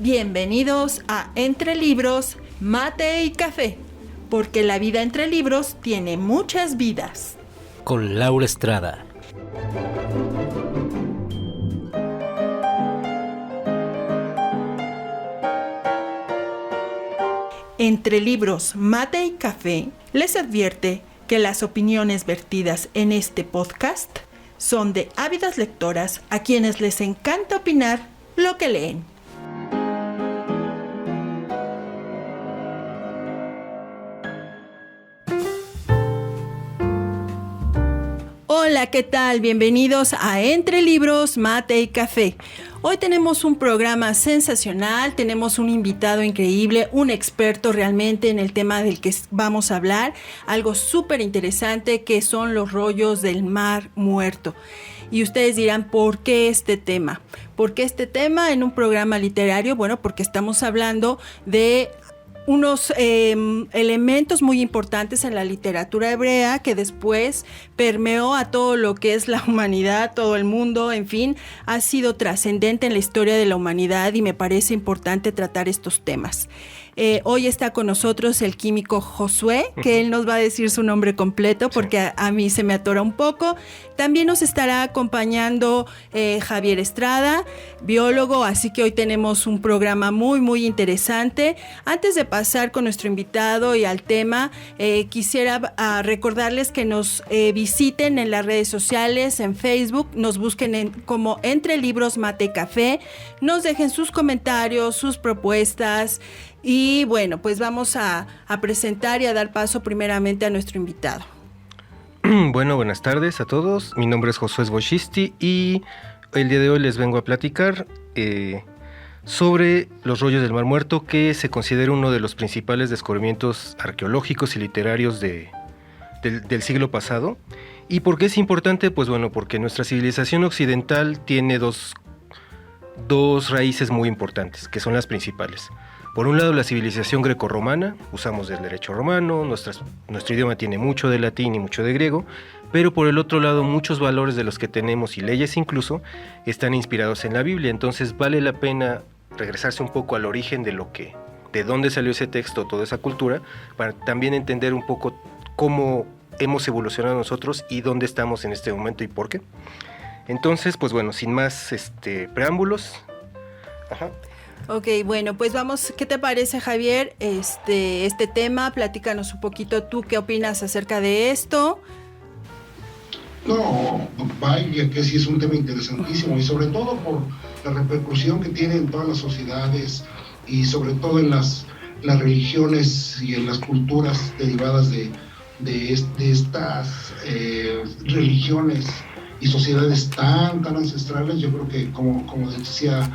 Bienvenidos a Entre Libros, Mate y Café, porque la vida entre libros tiene muchas vidas. Con Laura Estrada. Entre Libros, Mate y Café les advierte que las opiniones vertidas en este podcast son de ávidas lectoras a quienes les encanta opinar lo que leen. Hola, ¿qué tal? Bienvenidos a Entre Libros, Mate y Café. Hoy tenemos un programa sensacional, tenemos un invitado increíble, un experto realmente en el tema del que vamos a hablar, algo súper interesante que son los rollos del Mar Muerto. Y ustedes dirán, ¿por qué este tema? ¿Por qué este tema en un programa literario? Bueno, porque estamos hablando de unos elementos muy importantes en la literatura hebrea que después permeó a todo lo que es la humanidad, todo el mundo, en fin, ha sido trascendente en la historia de la humanidad y me parece importante tratar estos temas. Hoy está con nosotros el químico Josué, que él nos va a decir su nombre completo porque a mí se me atora un poco. También nos estará acompañando Javier Estrada, biólogo, así que hoy tenemos un programa muy, muy interesante. Antes de pasar con nuestro invitado y al tema, quisiera recordarles que nos visiten en las redes sociales, en Facebook, nos busquen como Entre Libros, Mate y Café, nos dejen sus comentarios, sus propuestas. Y bueno, pues vamos a presentar y a dar paso primeramente a nuestro invitado. Bueno, buenas tardes a todos. Mi nombre es Josué Boschisti y el día de hoy les vengo a platicar sobre los rollos del Mar Muerto, que se considera uno de los principales descubrimientos arqueológicos y literarios del siglo pasado. ¿Y por qué es importante? Pues bueno, porque nuestra civilización occidental tiene dos raíces muy importantes, que son las principales. Por un lado, la civilización grecorromana, usamos del derecho romano, nuestro idioma tiene mucho de latín y mucho de griego, pero por el otro lado, muchos valores de los que tenemos y leyes incluso, están inspirados en la Biblia. Entonces vale la pena regresarse un poco al origen de dónde salió ese texto, toda esa cultura, para también entender un poco cómo hemos evolucionado nosotros y dónde estamos en este momento y por qué. Entonces, pues bueno, sin más preámbulos. Ok, bueno, pues vamos, ¿qué te parece, Javier? Este tema, platícanos un poquito tú, ¿qué opinas acerca de esto? No, vaya que sí es un tema interesantísimo y sobre todo por la repercusión que tiene en todas las sociedades y sobre todo en las religiones y en las culturas derivadas de estas religiones y sociedades tan ancestrales. Yo creo que como decía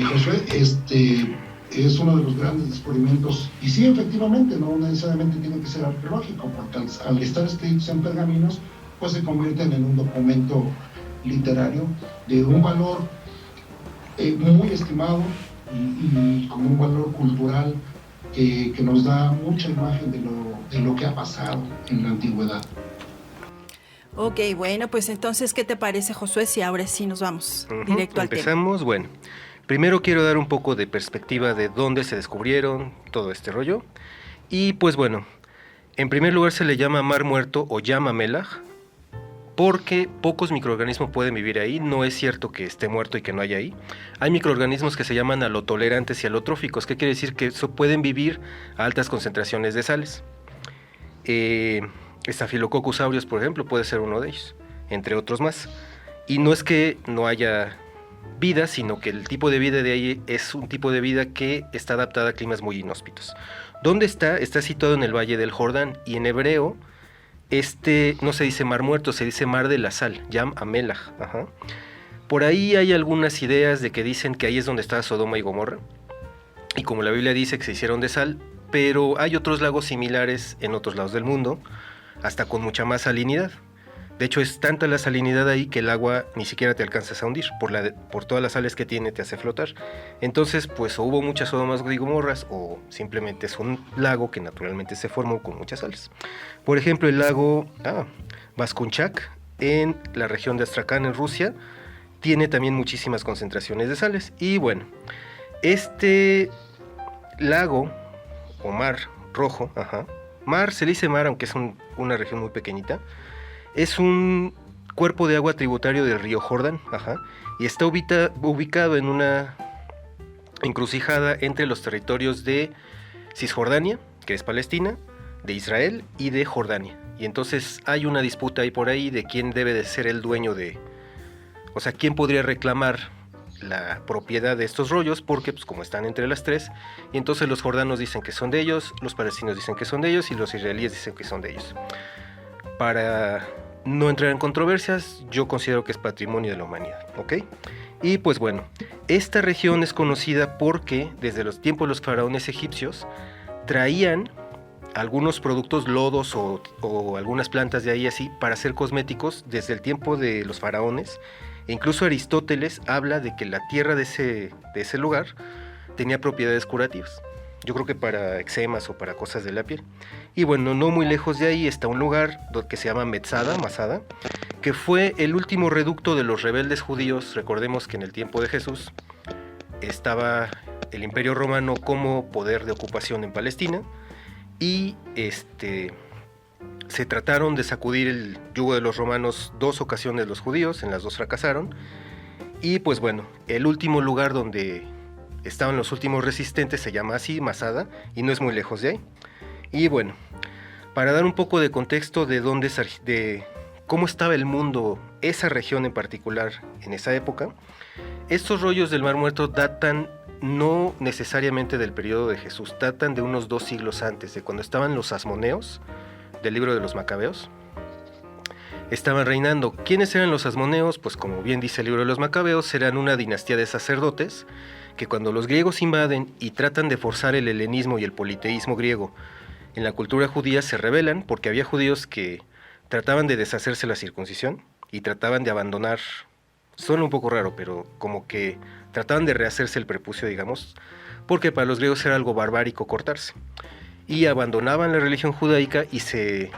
Josué, es uno de los grandes descubrimientos, y sí, efectivamente, no necesariamente tiene que ser arqueológico, porque al estar escritos en pergaminos, pues se convierten en un documento literario de un valor muy estimado y con un valor cultural que nos da mucha imagen de lo que ha pasado en la antigüedad. Ok, bueno, pues entonces, ¿qué te parece, Josué? Si ahora sí nos vamos directo al tema. Empezamos, bueno. Primero quiero dar un poco de perspectiva de dónde se descubrieron todo este rollo. Y pues bueno, en primer lugar se le llama Mar Muerto o Llama Melaj, porque pocos microorganismos pueden vivir ahí. No es cierto que esté muerto y que no haya ahí. Hay microorganismos que se llaman alotolerantes y alotróficos, que quiere decir que pueden vivir a altas concentraciones de sales. Staphylococcus aureus, por ejemplo, puede ser uno de ellos, entre otros más. Y no es que no haya vida, sino que el tipo de vida de ahí es un tipo de vida que está adaptada a climas muy inhóspitos. ¿Dónde está? Está situado en el Valle del Jordán, y en hebreo no se dice Mar Muerto, se dice Mar de la Sal, Yam Amelach. Por ahí hay algunas ideas de que dicen que ahí es donde está Sodoma y Gomorra, y como la Biblia dice que se hicieron de sal, pero hay otros lagos similares en otros lados del mundo, hasta con mucha más salinidad. De hecho, es tanta la salinidad ahí que el agua ni siquiera te alcanzas a hundir, por todas las sales que tiene, te hace flotar. Entonces, pues o hubo muchas Sodomas y Gomorras, o simplemente es un lago que naturalmente se formó con muchas sales. Por ejemplo, el lago Baskunchak, en la región de Astrakán, en Rusia, tiene también muchísimas concentraciones de sales. Y bueno, Este lago o mar rojo, mar, se le dice mar aunque es una región muy pequeñita, es un cuerpo de agua tributario del río Jordán, y está ubicado en una encrucijada entre los territorios de Cisjordania, que es Palestina, de Israel y de Jordania. Y entonces hay una disputa ahí por ahí de quién debe de ser el dueño o sea, quién podría reclamar la propiedad de estos rollos, porque pues como están entre las tres, y entonces los jordanos dicen que son de ellos, los palestinos dicen que son de ellos y los israelíes dicen que son de ellos. Para no entrar en controversias, yo considero que es patrimonio de la humanidad, ¿ok? Y pues bueno, esta región es conocida porque desde los tiempos de los faraones egipcios traían algunos productos, lodos o algunas plantas de ahí así para hacer cosméticos desde el tiempo de los faraones. E incluso Aristóteles habla de que la tierra de ese lugar tenía propiedades curativas. Yo creo que para eczemas o para cosas de la piel. Y bueno, no muy lejos de ahí está un lugar que se llama Masada, que fue el último reducto de los rebeldes judíos. Recordemos que en el tiempo de Jesús estaba el Imperio Romano como poder de ocupación en Palestina y se trataron de sacudir el yugo de los romanos 2 ocasiones los judíos, en las 2 fracasaron. Y pues bueno, el último lugar donde estaban los últimos resistentes se llama así, Masada, y no es muy lejos de ahí. Y bueno, para dar un poco de contexto de cómo estaba el mundo, esa región en particular en esa época, estos rollos del Mar Muerto datan no necesariamente del periodo de Jesús, datan de unos 2 siglos antes, de cuando estaban los asmoneos, del libro de los Macabeos. Estaban reinando. ¿Quiénes eran los asmoneos? Pues como bien dice el libro de los Macabeos, eran una dinastía de sacerdotes que cuando los griegos invaden y tratan de forzar el helenismo y el politeísmo griego en la cultura judía, se rebelan porque había judíos que trataban de deshacerse la circuncisión y trataban de abandonar, suena un poco raro, pero como que trataban de rehacerse el prepucio, digamos, porque para los griegos era algo barbárico cortarse. Y abandonaban la religión judaica y se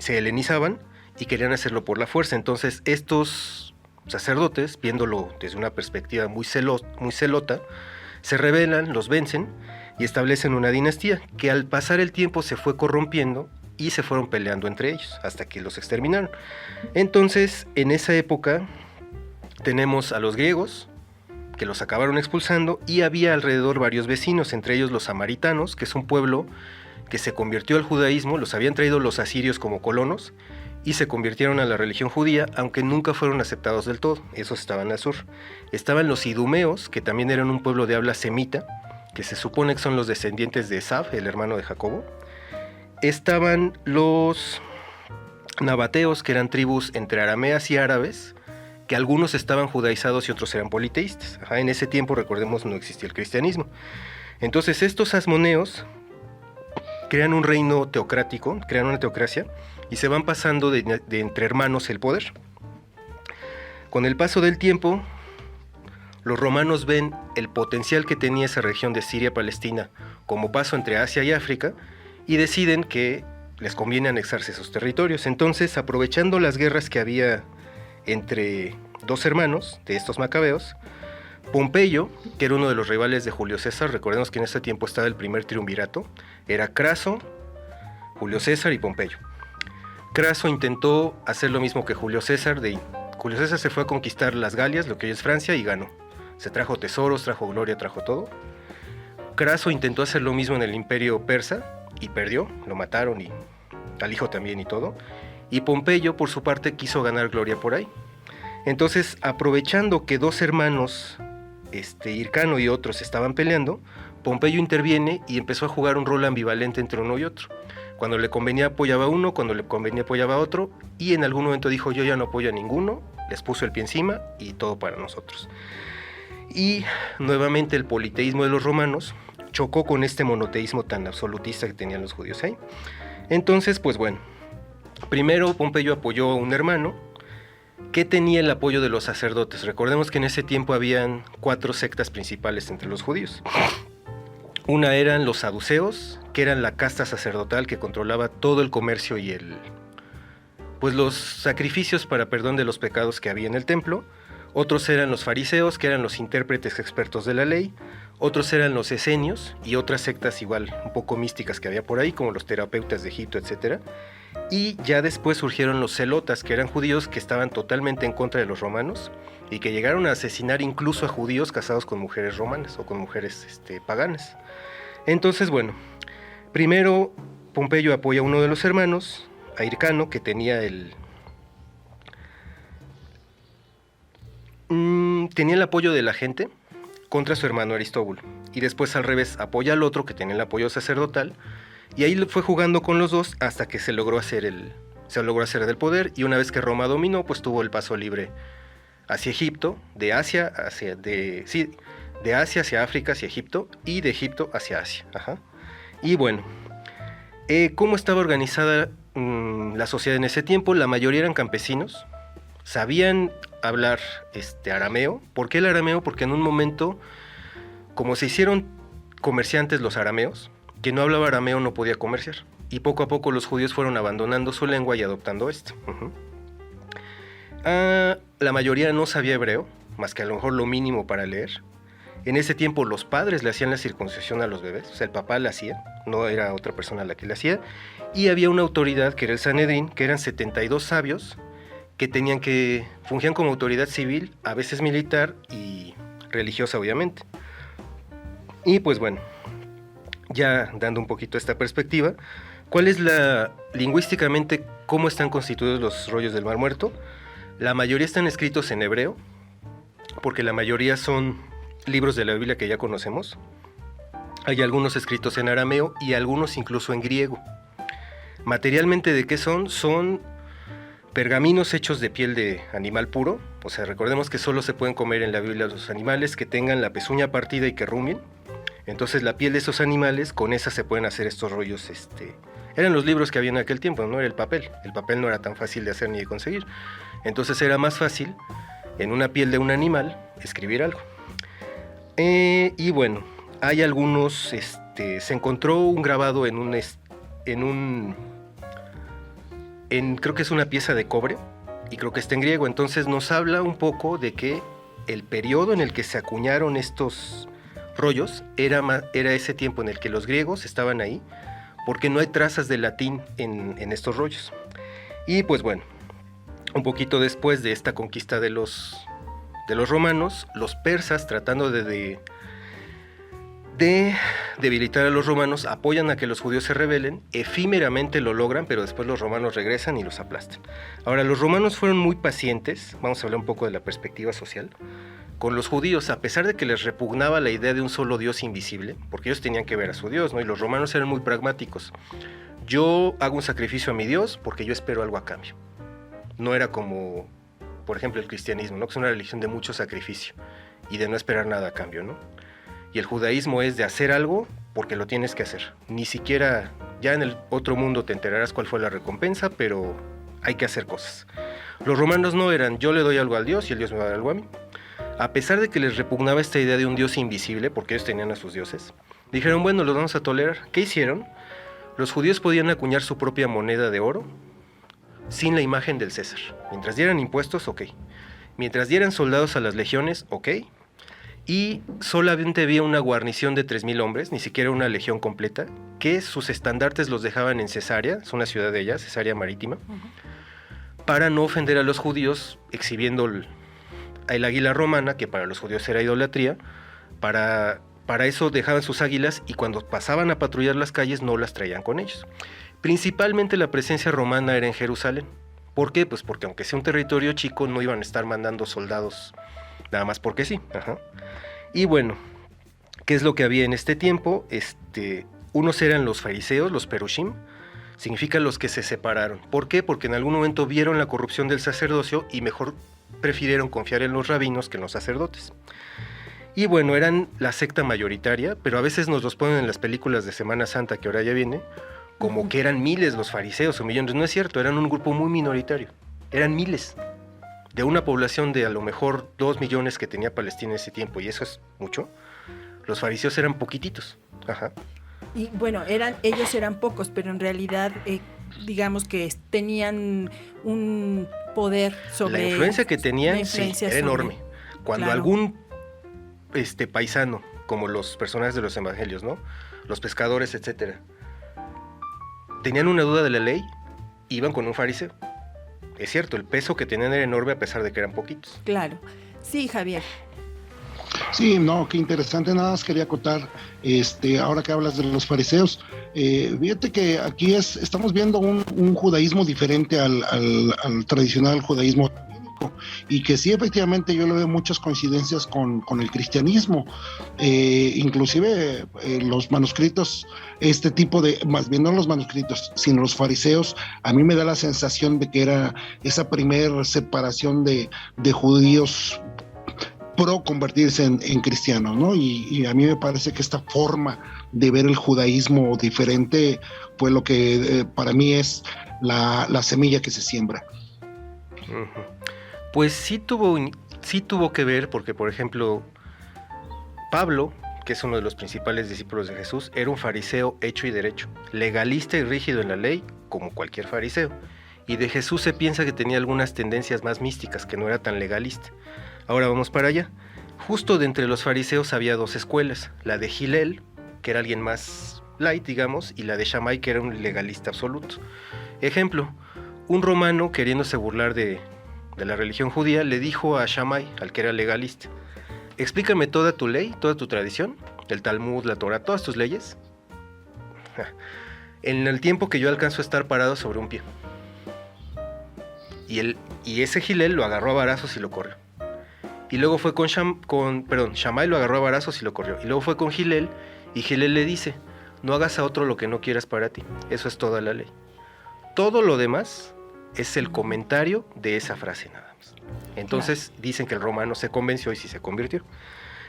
helenizaban y querían hacerlo por la fuerza. Entonces estos sacerdotes, viéndolo desde una perspectiva muy celota, se rebelan, los vencen y establecen una dinastía que al pasar el tiempo se fue corrompiendo y se fueron peleando entre ellos hasta que los exterminaron. Entonces en esa época tenemos a los griegos que los acabaron expulsando y había alrededor varios vecinos, entre ellos los samaritanos, que es un pueblo que se convirtió al judaísmo. Los habían traído los asirios como colonos y se convirtieron a la religión judía, aunque nunca fueron aceptados del todo. Esos estaban al sur. Estaban los idumeos, que también eran un pueblo de habla semita, que se supone que son los descendientes de Esaf, el hermano de Jacobo. Estaban los nabateos, que eran tribus entre arameas y árabes, que algunos estaban judaizados y otros eran politeístas. En ese tiempo, recordemos, no existía el cristianismo. Entonces estos asmoneos crean un reino teocrático, crean una teocracia y se van pasando de entre hermanos el poder. Con el paso del tiempo, los romanos ven el potencial que tenía esa región de Siria-Palestina como paso entre Asia y África y deciden que les conviene anexarse esos territorios. Entonces, aprovechando las guerras que había entre 2 hermanos de estos macabeos, Pompeyo, que era uno de los rivales de Julio César, recordemos que en ese tiempo estaba el primer triunvirato, era Craso, Julio César y Pompeyo. Craso intentó hacer lo mismo que Julio César. Julio César se fue a conquistar las Galias, lo que hoy es Francia, y ganó. Se trajo tesoros, trajo gloria, trajo todo. Craso intentó hacer lo mismo en el imperio persa y perdió, lo mataron y al hijo también y todo. Y Pompeyo, por su parte, quiso ganar gloria por ahí. Entonces, aprovechando que 2 hermanos, Hircano y otros, estaban peleando, Pompeyo interviene y empezó a jugar un rol ambivalente entre uno y otro. Cuando le convenía apoyaba a uno, cuando le convenía apoyaba a otro, y en algún momento dijo: yo ya no apoyo a ninguno, les puso el pie encima y todo para nosotros. Y nuevamente el politeísmo de los romanos chocó con este monoteísmo tan absolutista que tenían los judíos ahí. Entonces, pues bueno, primero Pompeyo apoyó a un hermano que tenía el apoyo de los sacerdotes. Recordemos que en ese tiempo habían 4 sectas principales entre los judíos. Una eran los saduceos, que eran la casta sacerdotal que controlaba todo el comercio y los sacrificios para perdón de los pecados que había en el templo. Otros eran los fariseos, que eran los intérpretes expertos de la ley. Otros eran los esenios y otras sectas igual un poco místicas que había por ahí, como los terapeutas de Egipto, etc. Y ya después surgieron los celotas, que eran judíos que estaban totalmente en contra de los romanos y que llegaron a asesinar incluso a judíos casados con mujeres romanas o con mujeres paganas. Entonces, bueno, primero Pompeyo apoya a uno de los hermanos, a Hircano, que tenía el apoyo de la gente contra su hermano Aristóbulo. Y después al revés, apoya al otro que tenía el apoyo sacerdotal. Y ahí fue jugando con los dos hasta que se logró hacer del poder. Y una vez que Roma dominó, pues tuvo el paso libre hacia Egipto, de Asia hacia África, hacia Egipto, y de Egipto hacia Asia. Ajá. Y bueno, ¿cómo estaba organizada la sociedad en ese tiempo? La mayoría eran campesinos, sabían hablar arameo. ¿Por qué el arameo? Porque en un momento, como se hicieron comerciantes los arameos, quien no hablaba arameo no podía comerciar. Y poco a poco los judíos fueron abandonando su lengua y adoptando esto. La mayoría no sabía hebreo, más que a lo mejor lo mínimo para leer. En ese tiempo los padres le hacían la circuncisión a los bebés, o sea, el papá la hacía, no era otra persona la que la hacía. Y había una autoridad que era el Sanedrín, que eran 72 sabios, que fungían como autoridad civil, a veces militar y religiosa, obviamente. Y pues bueno, ya dando un poquito esta perspectiva, ¿cuál es lingüísticamente cómo están constituidos los rollos del Mar Muerto? La mayoría están escritos en hebreo, porque la mayoría son libros de la Biblia que ya conocemos. Hay algunos escritos en arameo y algunos incluso en griego. Materialmente, ¿de qué son? Son pergaminos hechos de piel de animal puro. O sea, recordemos que solo se pueden comer en la Biblia los animales que tengan la pezuña partida y que rumien. Entonces la piel de esos animales, con esa se pueden hacer estos rollos. Eran los libros que había en aquel tiempo, no era el papel. El papel no era tan fácil de hacer ni de conseguir. Entonces era más fácil, en una piel de un animal, escribir algo. Y bueno, hay algunos, se encontró un grabado creo que es una pieza de cobre, y creo que está en griego. Entonces nos habla un poco de que el periodo en el que se acuñaron estos rollos era ese tiempo en el que los griegos estaban ahí, porque no hay trazas de latín en estos rollos. Y pues bueno, un poquito después de esta conquista de los romanos, los persas, tratando de debilitar a los romanos, apoyan a que los judíos se rebelen, efímeramente lo logran, pero después los romanos regresan y los aplastan. Ahora, los romanos fueron muy pacientes, vamos a hablar un poco de la perspectiva social, con los judíos, a pesar de que les repugnaba la idea de un solo Dios invisible, porque ellos tenían que ver a su Dios, ¿no? Y los romanos eran muy pragmáticos. Yo hago un sacrificio a mi Dios porque yo espero algo a cambio. No era como, por ejemplo, el cristianismo, ¿no? Que es una religión de mucho sacrificio y de no esperar nada a cambio, ¿no? Y el judaísmo es de hacer algo porque lo tienes que hacer. Ni siquiera, ya en el otro mundo te enterarás cuál fue la recompensa, pero hay que hacer cosas. Los romanos no eran, yo le doy algo al Dios y el Dios me va a dar algo a mí. A pesar de que les repugnaba esta idea de un Dios invisible, porque ellos tenían a sus dioses, dijeron, bueno, los vamos a tolerar. ¿Qué hicieron? Los judíos podían acuñar su propia moneda de oro sin la imagen del César. Mientras dieran impuestos, ok. Mientras dieran soldados a las legiones, ok. Y solamente había una guarnición de 3,000 hombres, ni siquiera una legión completa, que sus estandartes los dejaban en Cesarea, es una ciudad de allá, Cesarea Marítima, para no ofender a los judíos, exhibiendo el águila romana, que para los judíos era idolatría. Para eso dejaban sus águilas y cuando pasaban a patrullar las calles no las traían con ellos. Principalmente la presencia romana era en Jerusalén. ¿Por qué? Pues porque aunque sea un territorio chico, no iban a estar mandando soldados nada más porque sí. Ajá. Y bueno, ¿qué es lo que había en este tiempo? Unos eran los fariseos, los perushim, significa los que se separaron. ¿Por qué? Porque en algún momento vieron la corrupción del sacerdocio y mejor prefirieron confiar en los rabinos que en los sacerdotes. Y bueno, eran la secta mayoritaria, pero a veces nos los ponen en las películas de Semana Santa, que ahora ya viene, como que eran miles los fariseos o millones. No es cierto, eran un grupo muy minoritario. Eran miles. De una población de a lo mejor 2 millones que tenía Palestina en ese tiempo, y eso es mucho, los fariseos eran poquititos. Ajá. Y bueno, ellos eran pocos, pero en realidad, digamos que tenían un poder sobre... La influencia que tenían, sí, era enorme. Cuando algún paisano como los personajes de los evangelios, ¿no? Los pescadores, etcétera. Tenían una duda de la ley, iban con un fariseo. Es cierto, el peso que tenían era enorme a pesar de que eran poquitos. Claro. Sí, Javier. Sí, no, qué interesante. Nada más quería acotar, ahora que hablas de los fariseos, fíjate que aquí estamos viendo un judaísmo diferente al tradicional judaísmo rabínico, y que sí, efectivamente, yo le veo muchas coincidencias con el cristianismo. Inclusive los manuscritos, más bien no los manuscritos, sino los fariseos, a mí me da la sensación de que era esa primer separación de judíos pro convertirse en cristianos, ¿no? Y a mí me parece que esta forma de ver el judaísmo diferente fue lo que para mí es la semilla que se siembra. Uh-huh. Pues sí tuvo que ver, porque por ejemplo, Pablo, que es uno de los principales discípulos de Jesús, era un fariseo hecho y derecho, legalista y rígido en la ley, como cualquier fariseo. Y de Jesús se piensa que tenía algunas tendencias más místicas, que no era tan legalista. Ahora vamos para allá. Justo de entre los fariseos había dos escuelas, la de Hillel, que era alguien más light, digamos, y la de Shammai, que era un legalista absoluto. Ejemplo, un romano, queriéndose burlar de la religión judía, le dijo a Shammai, al que era legalista: explícame toda tu ley, toda tu tradición, el Talmud, la Torah, todas tus leyes, en el tiempo que yo alcanzo a estar parado sobre un pie. Y ese Hillel lo agarró a varazos y lo corrió. Y luego fue Shammai lo agarró a varazos y lo corrió. Y luego fue con Hillel, y Hillel le dice: no hagas a otro lo que no quieras para ti. Eso es toda la ley. Todo lo demás es el comentario de esa frase nada más. Entonces dicen que el romano se convenció y sí se convirtió.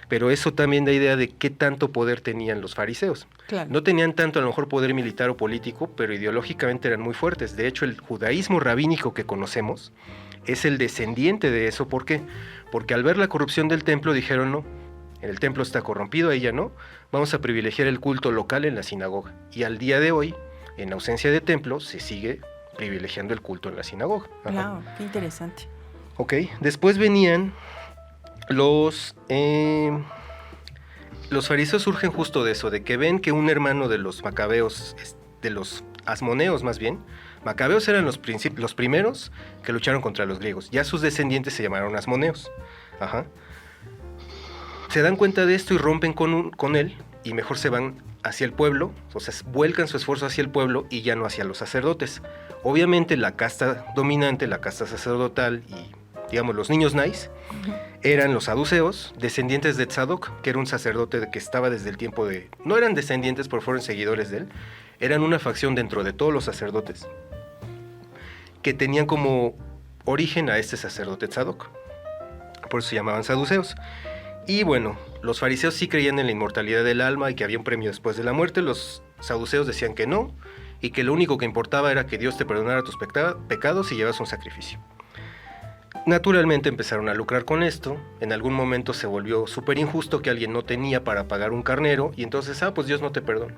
Pero eso también da idea de qué tanto poder tenían los fariseos. Claro. No tenían tanto a lo mejor poder militar o político, pero ideológicamente eran muy fuertes. De hecho, el judaísmo rabínico que conocemos es el descendiente de eso. ¿Por qué? Porque al ver la corrupción del templo dijeron: no, el templo está corrompido, ahí ya no, vamos a privilegiar el culto local en la sinagoga. Y al día de hoy, en ausencia de templo, se sigue privilegiando el culto en la sinagoga. Ajá. Claro, qué interesante. Ok, después venían los fariseos. Surgen justo de eso, de que ven que un hermano de los macabeos, de los asmoneos más bien, macabeos eran los primeros que lucharon contra los griegos, ya sus descendientes se llamaron asmoneos. Ajá. Se dan cuenta de esto y rompen con él, y mejor se van hacia el pueblo, o sea, vuelcan su esfuerzo hacia el pueblo y ya no hacia los sacerdotes. Obviamente la casta dominante, la casta sacerdotal y, digamos, los niños nice, eran los saduceos, descendientes de Tzadok, que era un sacerdote que estaba desde el tiempo de... No eran descendientes, pero fueron seguidores de él. Eran una facción dentro de todos los sacerdotes que tenían como origen a este sacerdote Tzadok. Por eso se llamaban saduceos. Y bueno, los fariseos sí creían en la inmortalidad del alma y que había un premio después de la muerte. Los saduceos decían que no, y que lo único que importaba era que Dios te perdonara tus pecados y llevas un sacrificio. Naturalmente empezaron a lucrar con esto. En algún momento se volvió súper injusto que alguien no tenía para pagar un carnero, y entonces, pues Dios no te perdona.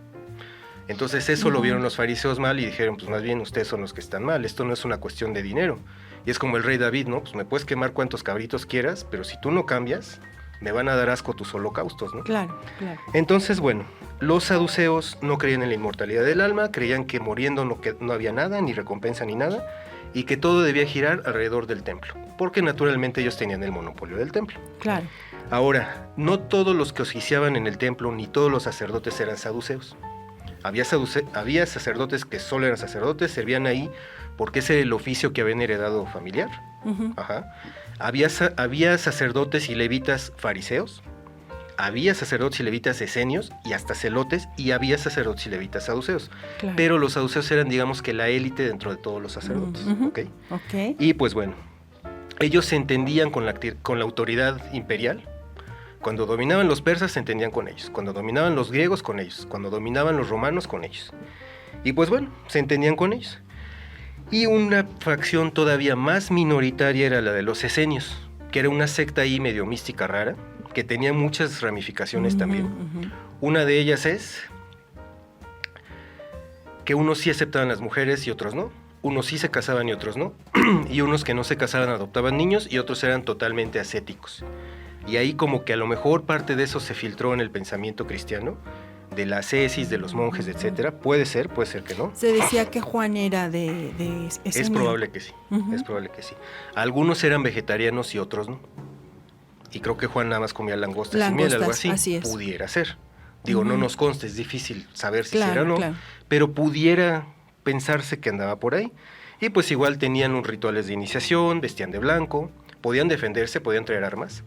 Entonces eso lo vieron los fariseos mal y dijeron: pues más bien ustedes son los que están mal, esto no es una cuestión de dinero. Y es como el rey David, ¿no? Pues me puedes quemar cuantos cabritos quieras, pero si tú no cambias, me van a dar asco tus holocaustos, ¿no? Claro, claro. Entonces, bueno, los saduceos no creían en la inmortalidad del alma, creían que muriendo no había nada, ni recompensa ni nada, y que todo debía girar alrededor del templo, porque naturalmente ellos tenían el monopolio del templo. Claro. Ahora, no todos los que oficiaban en el templo, ni todos los sacerdotes eran saduceos. Había sacerdotes que solo eran sacerdotes, servían ahí porque ese era el oficio que habían heredado familiar. Uh-huh. Ajá. Había sacerdotes y levitas fariseos, había sacerdotes y levitas esenios y hasta celotes, y había sacerdotes y levitas saduceos. Claro. Pero los saduceos eran, digamos, que la élite dentro de todos los sacerdotes. Uh-huh. ¿Okay? Okay. Y pues bueno, ellos se entendían con la autoridad imperial. Cuando dominaban los persas se entendían con ellos, cuando dominaban los griegos con ellos, cuando dominaban los romanos con ellos. Y pues bueno, se entendían con ellos. Y una facción todavía más minoritaria era la de los esenios, que era una secta ahí medio mística rara, que tenía muchas ramificaciones también. Uh-huh. Una de ellas es que unos sí aceptaban las mujeres y otros no. Unos sí se casaban y otros no. Y unos que no se casaban adoptaban niños, y otros eran totalmente ascéticos. Y ahí como que a lo mejor parte de eso se filtró en el pensamiento cristiano, de la ascesis, de los monjes, etcétera. Puede ser que no. Se decía que Juan era de ese Es medio. probable que sí, es probable que sí. Algunos eran vegetarianos y otros no. Y creo que Juan nada más comía langostas y miel, algo así es. pudiera ser. Digo, no nos consta, es difícil saber si Claro, será o no, claro. pero pudiera pensarse que andaba por ahí. Y pues igual tenían un rituales de iniciación, vestían de blanco, podían defenderse, podían traer armas,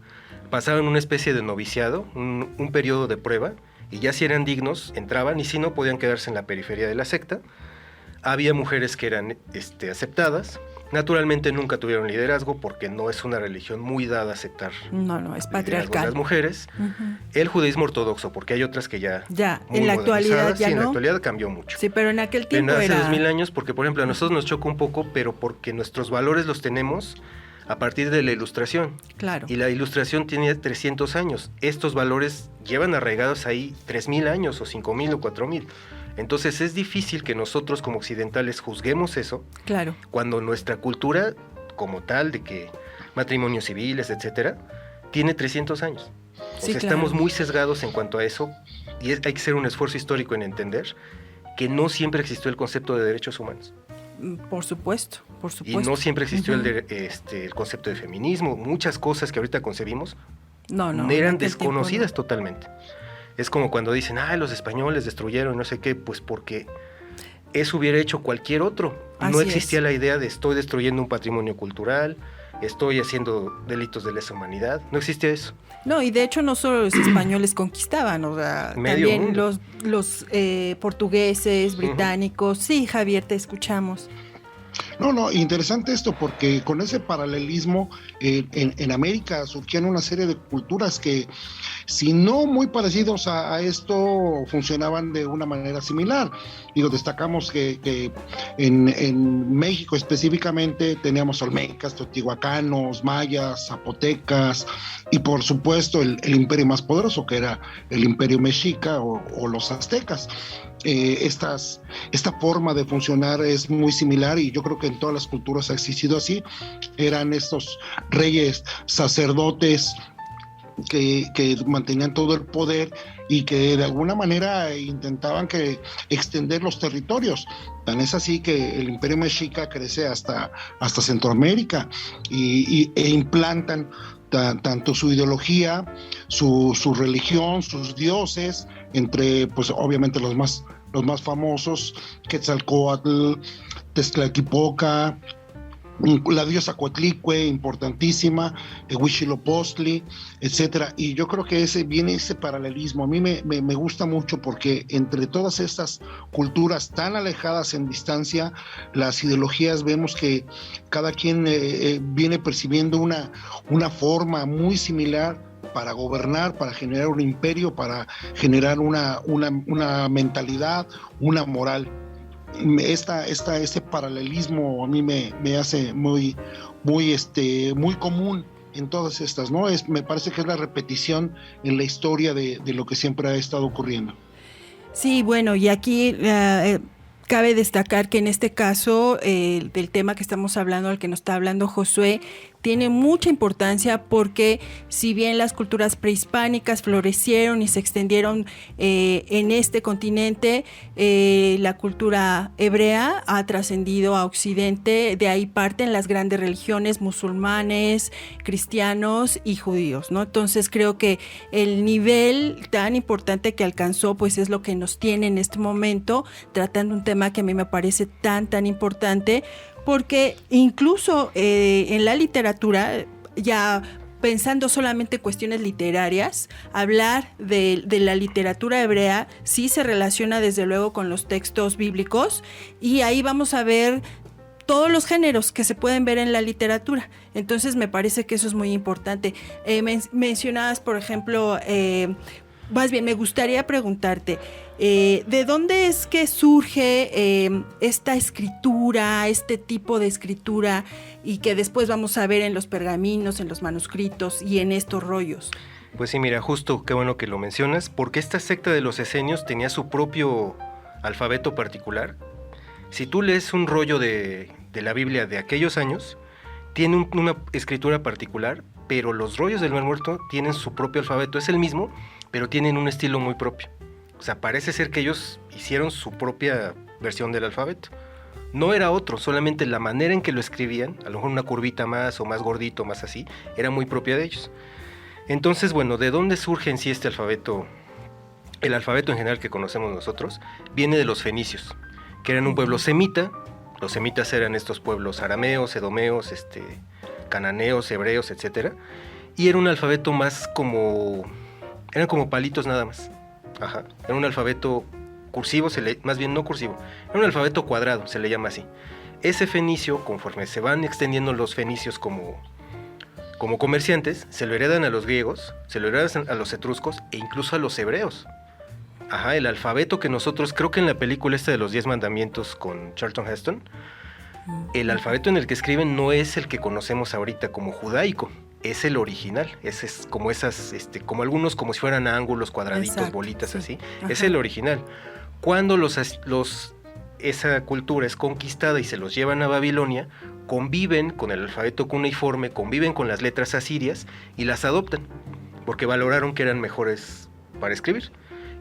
pasaban una especie de noviciado, un periodo de prueba, y ya si eran dignos, entraban, y si no, podían quedarse en la periferia de la secta. Había mujeres que eran aceptadas. Naturalmente nunca tuvieron liderazgo porque no es una religión muy dada a aceptar No, es liderazgo de patriarcal. las mujeres. El judaísmo ortodoxo, porque hay otras que ya muy en la actualidad modernizadas, ya sí, no. en la actualidad cambió mucho. Sí, pero en aquel En tiempo hace era 2000 años, porque por ejemplo a nosotros nos choca un poco, pero porque nuestros valores los tenemos a partir de la Ilustración. claro. Y la Ilustración tiene 300 años. Estos valores llevan arraigados ahí 3000 años, o 5000 o 4000. Entonces es difícil que nosotros como occidentales juzguemos eso Claro. cuando nuestra cultura como tal, de que matrimonios civiles, etcétera, tiene 300 años. O Sí, sea, claro. estamos muy sesgados en cuanto a eso, y hay que hacer un esfuerzo histórico en entender que no siempre existió el concepto de derechos humanos. Por supuesto, por Y supuesto. no siempre existió el concepto de feminismo. Muchas cosas que ahorita concebimos No, en eran aquel tiempo desconocidas no. totalmente. Es como cuando dicen, los españoles destruyeron no sé qué, pues porque eso hubiera hecho cualquier otro. No Así existía es. la idea de estoy destruyendo un patrimonio cultural, estoy haciendo delitos de lesa humanidad. No existía eso. No, y de hecho no solo los españoles conquistaban, o sea, Medio también mundo. los portugueses, británicos. Sí, Javier, te escuchamos. No, interesante esto porque con ese paralelismo en América surgían una serie de culturas que, si no muy parecidos a esto, funcionaban de una manera similar. Digo, destacamos que en México específicamente teníamos olmecas, teotihuacanos, mayas, zapotecas y por supuesto el imperio más poderoso que era el imperio mexica o los aztecas. Esta forma de funcionar es muy similar y yo creo que en todas las culturas ha existido así. Eran estos reyes sacerdotes que mantenían todo el poder y que de alguna manera intentaban extender los territorios. Tan es así que el imperio mexica crece hasta Centroamérica e implantan tanto su ideología, su religión, sus dioses, entre pues obviamente los más famosos, Quetzalcóatl, Tezcatlipoca, la diosa Coatlicue, importantísima, Huitzilopochtli, etcétera. Y yo creo que viene ese paralelismo. A mí me gusta mucho porque entre todas estas culturas tan alejadas en distancia, las ideologías vemos que cada quien viene percibiendo una forma muy similar para gobernar, para generar un imperio, para generar una mentalidad, una moral. Este paralelismo a mí me hace muy común en todas estas, ¿no? Me parece que es la repetición en la historia de lo que siempre ha estado ocurriendo. Sí, bueno, y aquí cabe destacar que en este caso del tema que estamos hablando, al que nos está hablando Josué, tiene mucha importancia porque si bien las culturas prehispánicas florecieron y se extendieron en este continente, la cultura hebrea ha trascendido a Occidente, de ahí parten las grandes religiones musulmanes, cristianos y judíos, ¿no? Entonces creo que el nivel tan importante que alcanzó pues es lo que nos tiene en este momento, tratando un tema que a mí me parece tan importante, porque incluso en la literatura, ya pensando solamente cuestiones literarias, hablar de la literatura hebrea sí se relaciona desde luego con los textos bíblicos, y ahí vamos a ver todos los géneros que se pueden ver en la literatura. Entonces me parece que eso es muy importante. Mencionabas, por ejemplo, más bien me gustaría preguntarte, ¿de dónde es que surge esta escritura, este tipo de escritura, y que después vamos a ver en los pergaminos, en los manuscritos y en estos rollos? Pues sí, mira, justo qué bueno que lo mencionas, porque esta secta de los esenios tenía su propio alfabeto particular. Si tú lees un rollo de la Biblia de aquellos años, tiene una escritura particular, pero los rollos del Mar Muerto tienen su propio alfabeto, es el mismo, pero tienen un estilo muy propio. O sea, parece ser que ellos hicieron su propia versión del alfabeto. No era otro, solamente la manera en que lo escribían, a lo mejor una curvita más o más gordito, más así, era muy propia de ellos. Entonces, bueno, ¿de dónde surge en sí este alfabeto? El alfabeto en general que conocemos nosotros viene de los fenicios, que eran un pueblo semita. Los semitas eran estos pueblos arameos, edomeos, cananeos, hebreos, etc. Y era un alfabeto más como... eran como palitos nada más. Ajá. Era un alfabeto cursivo, más bien no cursivo, era un alfabeto cuadrado, se le llama así. Ese fenicio, conforme se van extendiendo los fenicios como comerciantes, se lo heredan a los griegos, se lo heredan a los etruscos e incluso a los hebreos. Ajá, el alfabeto que nosotros, creo que en la película esta de los 10 mandamientos con Charlton Heston, el alfabeto en el que escriben no es el que conocemos ahorita como judaico, es el original, es como esas, como algunos como si fueran ángulos, cuadraditos, exacto, bolitas, sí, así, ajá, es el original. Cuando esa cultura es conquistada y se los llevan a Babilonia, conviven con el alfabeto cuneiforme, conviven con las letras asirias y las adoptan, porque valoraron que eran mejores para escribir.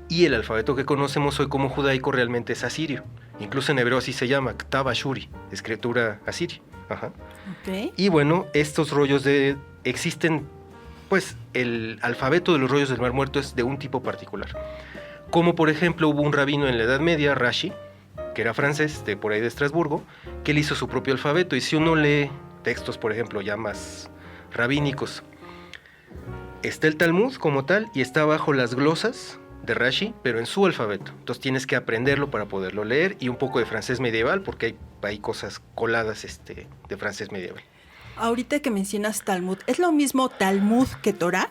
Y el alfabeto que conocemos hoy como judaico realmente es asirio. Incluso en hebreo así se llama, Ktav Ashuri, escritura asiria. Ajá. Okay. Y bueno, estos rollos existen, pues el alfabeto de los rollos del Mar Muerto es de un tipo particular. Como por ejemplo hubo un rabino en la Edad Media, Rashi, que era francés, de por ahí de Estrasburgo, que él hizo su propio alfabeto. Y si uno lee textos, por ejemplo, ya más rabínicos, está el Talmud como tal y está abajo las glosas de Rashi, pero en su alfabeto. Entonces tienes que aprenderlo para poderlo leer, y un poco de francés medieval, porque hay cosas coladas de francés medieval. Ahorita que mencionas Talmud, ¿es lo mismo Talmud que Torá?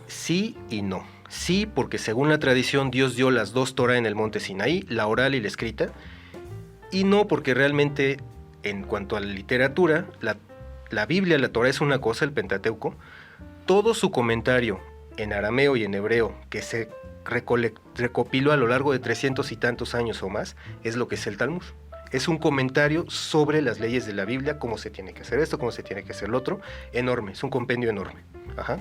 Sí y no. Sí, porque según la tradición Dios dio las dos Torá en el monte Sinaí, la oral y la escrita, y no porque realmente en cuanto a la literatura, la Biblia, la Torá es una cosa, el Pentateuco, todo su comentario en arameo y en hebreo que se recopiló a lo largo de 300 y tantos años o más, es lo que es el Talmud. Es un comentario sobre las leyes de la Biblia, cómo se tiene que hacer esto, cómo se tiene que hacer lo otro, enorme, es un compendio enorme. Ajá.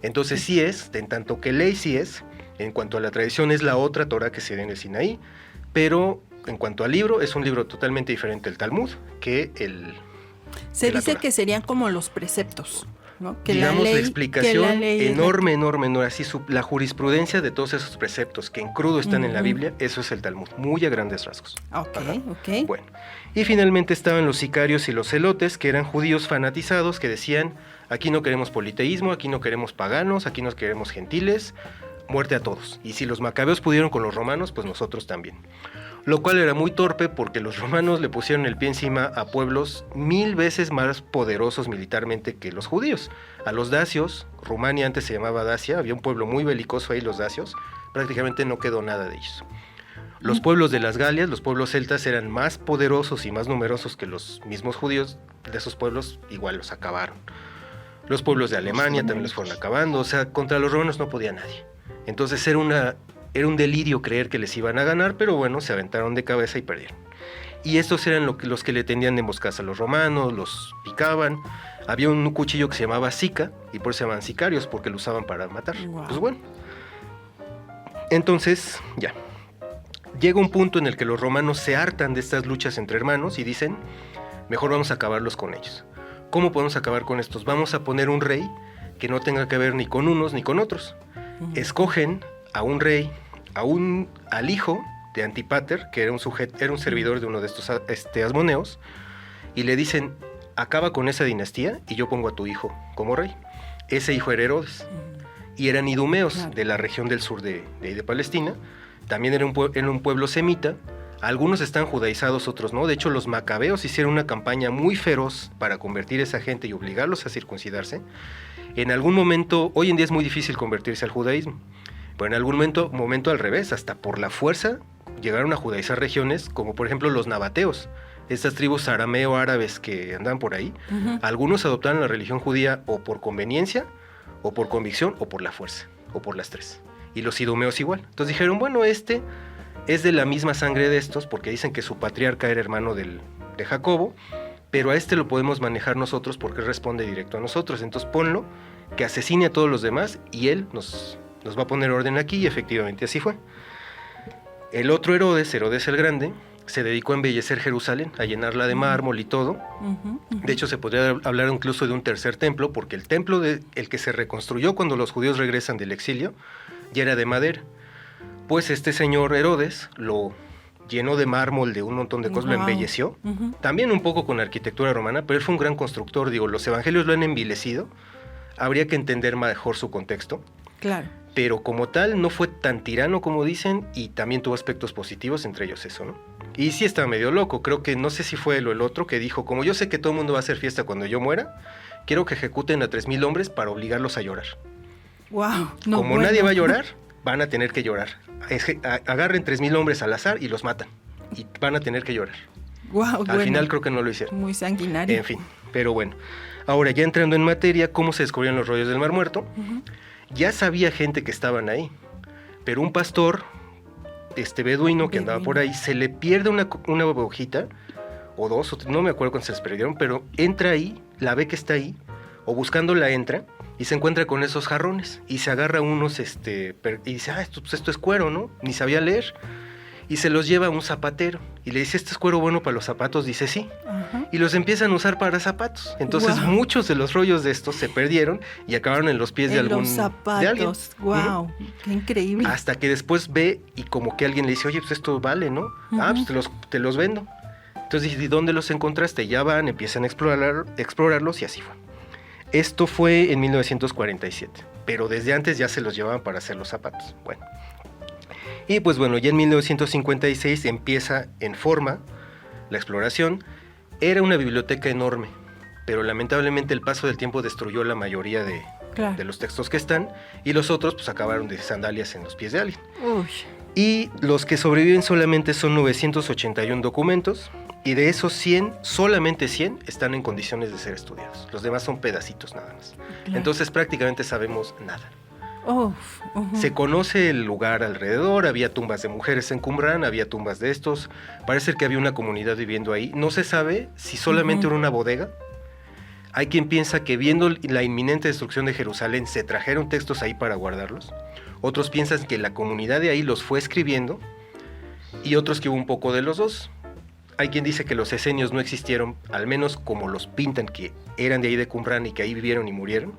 Entonces sí es, en tanto que ley sí es, en cuanto a la tradición es la otra Torah que se dio en el Sinaí, pero en cuanto al libro, es un libro totalmente diferente el Talmud que el... Se dice que serían como los preceptos, ¿no? Que digamos, la explicación enorme, así la jurisprudencia de todos esos preceptos que en crudo están en la Biblia, eso es el Talmud, muy a grandes rasgos. Ok. Bueno, y finalmente estaban los sicarios y los celotes, que eran judíos fanatizados que decían, aquí no queremos politeísmo, aquí no queremos paganos, aquí no queremos gentiles, muerte a todos. Y si los macabeos pudieron con los romanos, pues nosotros también. Lo cual era muy torpe porque los romanos le pusieron el pie encima a pueblos 1000 veces más poderosos militarmente que los judíos. A los dacios, Rumania antes se llamaba Dacia, había un pueblo muy belicoso ahí, los dacios, prácticamente no quedó nada de ellos. Los pueblos de las Galias, los pueblos celtas, eran más poderosos y más numerosos que los mismos judíos, de esos pueblos igual los acabaron. Los pueblos de Alemania también los fueron acabando, o sea, contra los romanos no podía nadie. Entonces era un delirio creer que les iban a ganar, pero bueno, se aventaron de cabeza y perdieron. Y estos eran los que le tendían de emboscadas a los romanos, los picaban. Había un cuchillo que se llamaba sica, y por eso se llamaban sicarios, porque lo usaban para matar. Wow. Pues bueno. Entonces, ya. Llega un punto en el que los romanos se hartan de estas luchas entre hermanos y dicen, mejor vamos a acabarlos con ellos. ¿Cómo podemos acabar con estos? Vamos a poner un rey que no tenga que ver ni con unos ni con otros. Escogen a un rey, al hijo de Antípater, que era un servidor de uno de estos asmoneos, y le dicen, acaba con esa dinastía y yo pongo a tu hijo como rey. Ese hijo era Herodes, y eran idumeos de la región del sur de Palestina. También era un pueblo semita. Algunos están judaizados, otros no. De hecho, los macabeos hicieron una campaña muy feroz para convertir a esa gente y obligarlos a circuncidarse. En algún momento, hoy en día es muy difícil convertirse al judaísmo, pero en algún momento al revés, hasta por la fuerza llegaron a judaizar regiones, como por ejemplo los nabateos, estas tribus arameo-árabes que andan por ahí. Algunos adoptaron la religión judía o por conveniencia, o por convicción, o por la fuerza, o por las tres. Y los idumeos igual. Entonces dijeron, bueno, es de la misma sangre de estos, porque dicen que su patriarca era hermano de Jacobo, pero a lo podemos manejar nosotros porque responde directo a nosotros, entonces ponlo que asesine a todos los demás y él nos va a poner orden aquí, y efectivamente así fue. El otro Herodes el Grande, se dedicó a embellecer Jerusalén, a llenarla de mármol y todo. De hecho, se podría hablar incluso de un tercer templo, porque el templo el que se reconstruyó cuando los judíos regresan del exilio ya era de madera. Pues este señor Herodes lo llenó de mármol, de un montón de cosas, lo embelleció. También un poco con arquitectura romana, pero él fue un gran constructor. Digo, los evangelios lo han envilecido. Habría que entender mejor su contexto. Claro. Pero como tal, no fue tan tirano como dicen, y también tuvo aspectos positivos, entre ellos eso, ¿no? Y sí estaba medio loco, creo que no sé si fue él o el otro que dijo, como yo sé que todo el mundo va a hacer fiesta cuando yo muera, quiero que ejecuten a 3,000 hombres para obligarlos a llorar. Wow. Como nadie va a llorar, van a tener que llorar. Agarren 3,000 hombres al azar y los matan. Y van a tener que llorar. Wow, al final creo que no lo hicieron. Muy sanguinario. En fin, pero bueno. Ahora, ya entrando en materia, ¿cómo se descubrieron los rollos del Mar Muerto? Ya sabía gente que estaban ahí, pero un pastor, beduino que andaba por ahí, se le pierde una hojita, o dos, no me acuerdo cuántas se les perdieron, pero entra ahí, la ve que está ahí, o buscándola entra, y se encuentra con esos jarrones, y se agarra unos, y dice, esto es cuero, ¿no? Ni sabía leer. Y se los lleva a un zapatero, y le dice, ¿este es cuero bueno para los zapatos? Dice, sí. Y los empiezan a usar para zapatos. Entonces muchos de los rollos de estos se perdieron y acabaron en los pies de algún... los zapatos, de alguien. wow, qué increíble. Hasta que después ve y como que alguien le dice, oye, pues esto vale, ¿no? Pues te los vendo. Entonces dice, ¿y dónde los encontraste? Ya van, empiezan a explorarlos, y así fue. Esto fue en 1947, pero desde antes ya se los llevaban para hacer los zapatos. Bueno. Y pues bueno, ya en 1956 empieza en forma la exploración. Era una biblioteca enorme, pero lamentablemente el paso del tiempo destruyó la mayoría de los textos que están, y los otros pues acabaron de sandalias en los pies de alguien. Uy. Y los que sobreviven solamente son 981 documentos, y de esos 100, solamente 100 están en condiciones de ser estudiados. Los demás son pedacitos nada más. Claro. Entonces prácticamente sabemos nada. Se conoce el lugar alrededor, había tumbas de mujeres en Qumrán, había tumbas de estos, parece que había una comunidad viviendo ahí. No se sabe si solamente era una bodega. Hay quien piensa que viendo la inminente destrucción de Jerusalén se trajeron textos ahí para guardarlos. Otros piensan que la comunidad de ahí los fue escribiendo, y otros que hubo un poco de los dos. Hay quien dice que los esenios no existieron, al menos como los pintan, que eran de ahí de Qumrán y que ahí vivieron y murieron,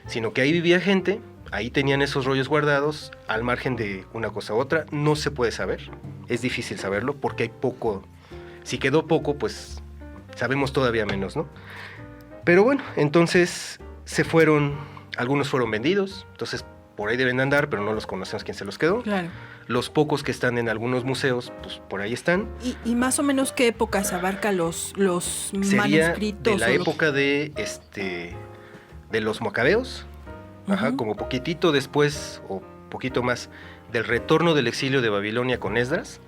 sino que ahí vivía gente. Ahí tenían esos rollos guardados, al margen de una cosa u otra. No se puede saber, es difícil saberlo porque hay poco. Si quedó poco, pues sabemos todavía menos, ¿no? Pero bueno, entonces algunos fueron vendidos, entonces por ahí deben andar, pero no los conocemos quién se los quedó. Claro. Los pocos que están en algunos museos, pues por ahí están. ¿Y más o menos qué épocas abarca los manuscritos? De la época de los macabeos. Como poquitito después, o poquito más, del retorno del exilio de Babilonia con Esdras,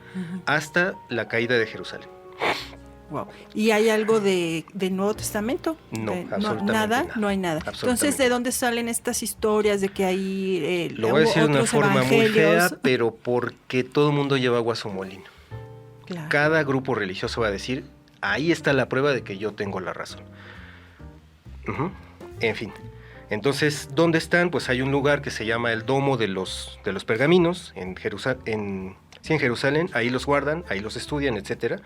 hasta la caída de Jerusalén. Wow. ¿Y hay algo de Nuevo Testamento? No, absolutamente nada. No hay nada. Entonces, ¿de dónde salen estas historias de que hay lo voy a decir de una forma muy fea, pero porque todo el mundo lleva agua a su molino. Claro. Cada grupo religioso va a decir, ahí está la prueba de que yo tengo la razón. En fin. Entonces, ¿dónde están? Pues hay un lugar que se llama el Domo de los Pergaminos, en Jerusalén. Ahí los guardan, ahí los estudian, etc.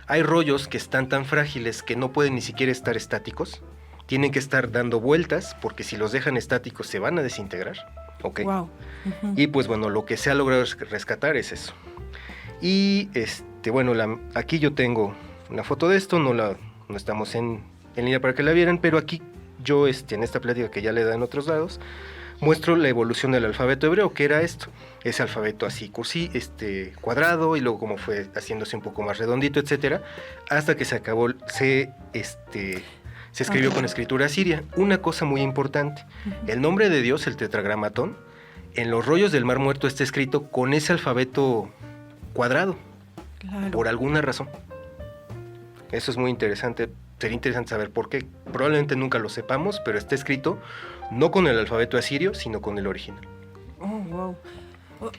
Hay rollos que están tan frágiles que no pueden ni siquiera estar estáticos. Tienen que estar dando vueltas, porque si los dejan estáticos se van a desintegrar. ¿Okay? Wow. Y pues bueno, lo que se ha logrado rescatar es eso. Y aquí yo tengo una foto de esto, no estamos en línea para que la vieran, pero aquí yo en esta plática que ya le da en otros lados, muestro la evolución del alfabeto hebreo, que era esto, ese alfabeto así, cuadrado, y luego como fue haciéndose un poco más redondito, etcétera, hasta que se acabó, se escribió con escritura asiria. Una cosa muy importante, el nombre de Dios, el tetragramatón, en los rollos del Mar Muerto está escrito con ese alfabeto cuadrado, por alguna razón. Eso es muy interesante. Sería interesante saber por qué. Probablemente nunca lo sepamos, pero está escrito no con el alfabeto asirio, sino con el original. Oh, wow.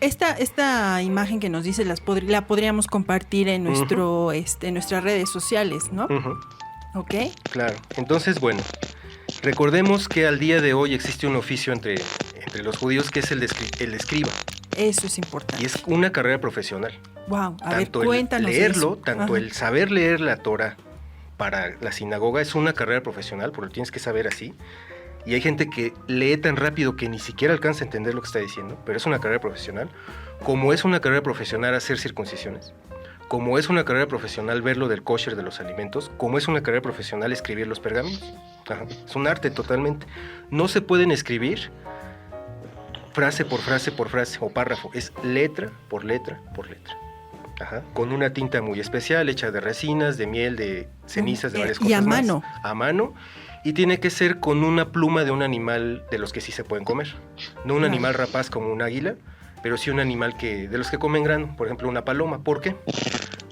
Esta imagen que nos dice la podríamos compartir en nuestras redes sociales, ¿no? ¿Ok? Claro. Entonces, bueno, Recordemos que al día de hoy existe un oficio entre los judíos que es el de escriba. Eso es importante. Y es una carrera profesional. Wow, a Tanto ver, cuéntanos el leerlo, eso. tanto Ajá. el saber leer la Torah para la sinagoga es una carrera profesional, porque lo tienes que saber así. Y hay gente que lee tan rápido que ni siquiera alcanza a entender lo que está diciendo, pero es una carrera profesional. Como es una carrera profesional hacer circuncisiones, como es una carrera profesional ver lo del kosher de los alimentos, como es una carrera profesional escribir los pergaminos. Ajá. Es un arte totalmente. No se pueden escribir frase por frase por frase o párrafo, es letra por letra por letra. Ajá. Con una tinta muy especial, hecha de resinas, de miel, de cenizas, de varias cosas Y a más. mano. A mano. Y tiene que ser con una pluma de un animal de los que sí se pueden comer. No un animal rapaz como un águila, pero sí un animal de los que comen grano, por ejemplo una paloma. ¿Por qué?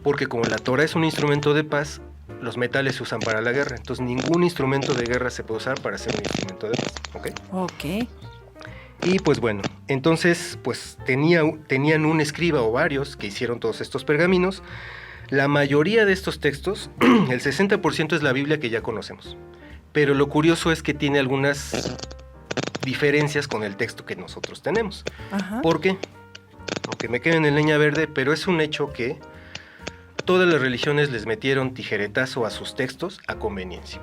Porque como la Torah es un instrumento de paz, los metales se usan para la guerra. Entonces ningún instrumento de guerra se puede usar para hacer un instrumento de paz. ¿Ok? Ok. Y pues bueno, entonces pues tenían un escriba o varios que hicieron todos estos pergaminos. La mayoría de estos textos, el 60% es la Biblia que ya conocemos. Pero lo curioso es que tiene algunas diferencias con el texto que nosotros tenemos. Ajá. ¿Por qué? Aunque me queden en leña verde, pero es un hecho que todas las religiones les metieron tijeretazo a sus textos a conveniencia.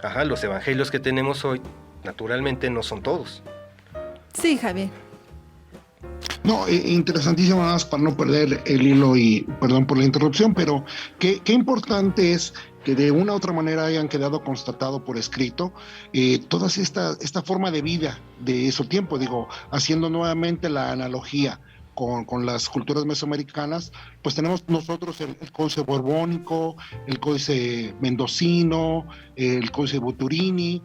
Ajá, los evangelios que tenemos hoy, naturalmente, no son todos. Sí, Javier. No, interesantísimo, nada más para no perder el hilo y perdón por la interrupción, pero qué importante es que de una u otra manera hayan quedado constatado por escrito toda esta forma de vida de ese tiempo, digo, haciendo nuevamente la analogía con las culturas mesoamericanas, pues tenemos nosotros el Códice Borbónico, el Códice Mendocino, el Códice Buturini,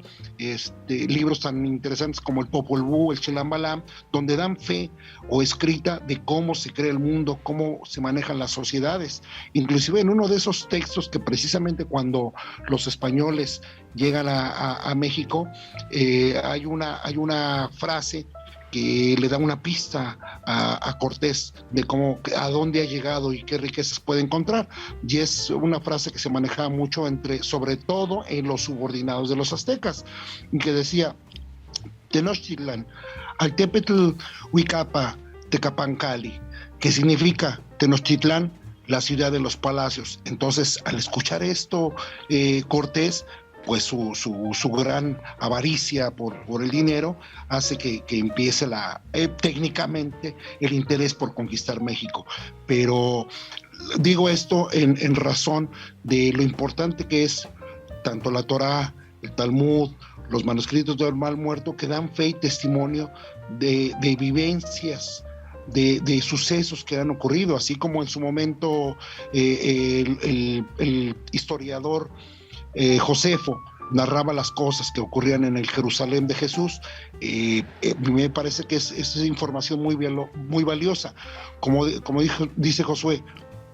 libros tan interesantes como el Popol Vuh, el Shelam Balam, donde dan fe o escrita de cómo se crea el mundo, cómo se manejan las sociedades. Inclusive en uno de esos textos que precisamente cuando los españoles llegan a México, hay una frase que le da una pista a Cortés de a dónde ha llegado y qué riquezas puede encontrar. Y es una frase que se manejaba mucho sobre todo en los subordinados de los aztecas, que decía, Tenochtitlan, Altepetl Huicapa, Tecapancali, que significa Tenochtitlán, la ciudad de los palacios. Entonces, al escuchar esto, Cortés, pues su gran avaricia por el dinero hace que empiece técnicamente el interés por conquistar México. Pero digo esto en razón de lo importante que es tanto la Torá, el Talmud, los manuscritos del Mar Muerto, que dan fe y testimonio de vivencias, de sucesos que han ocurrido, así como en su momento el historiador Josefo narraba las cosas que ocurrían en el Jerusalén de Jesús. Me parece que es información muy valiosa. Como dice Josué,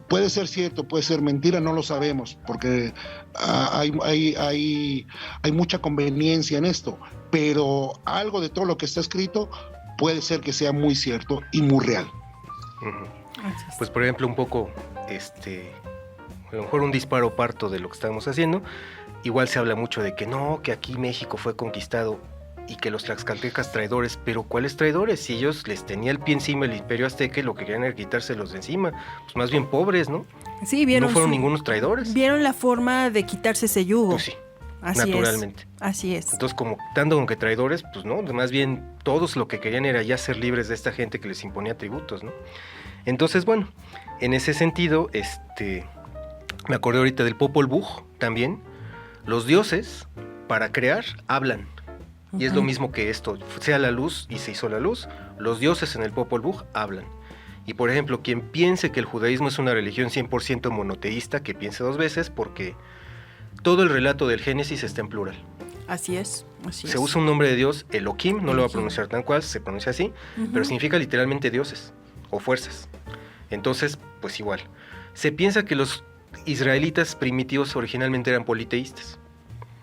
puede ser cierto, puede ser mentira, no lo sabemos, porque hay mucha conveniencia en esto, pero algo de todo lo que está escrito puede ser que sea muy cierto y muy real. Uh-huh. Pues por ejemplo un poco a lo mejor un disparo parto de lo que estamos haciendo. Igual se habla mucho de que no, que aquí México fue conquistado y que los tlaxcaltecas traidores, pero ¿cuáles traidores? Si ellos les tenía el pie encima el imperio azteca y lo que querían era quitárselos de encima, pues más bien pobres, ¿no? Sí, vieron. No fueron ningunos traidores. Vieron la forma de quitarse ese yugo. Pues sí, así naturalmente. Así es. Entonces, tanto como que traidores, pues no, más bien todos lo que querían era ya ser libres de esta gente que les imponía tributos, ¿no? Entonces, bueno, en ese sentido, me acordé ahorita del Popol Vuh también. Los dioses, para crear, hablan. Y es lo mismo que esto, sea la luz y se hizo la luz. Los dioses en el Popol Vuh hablan. Y por ejemplo, quien piense que el judaísmo es una religión 100% monoteísta, que piense dos veces, porque todo el relato del Génesis está en plural. Así es. Se usa un nombre de Dios, Elohim, no lo va a pronunciar tan cual, se pronuncia así, pero significa literalmente dioses o fuerzas. Entonces, pues igual. Se piensa que los israelitas primitivos originalmente eran politeístas.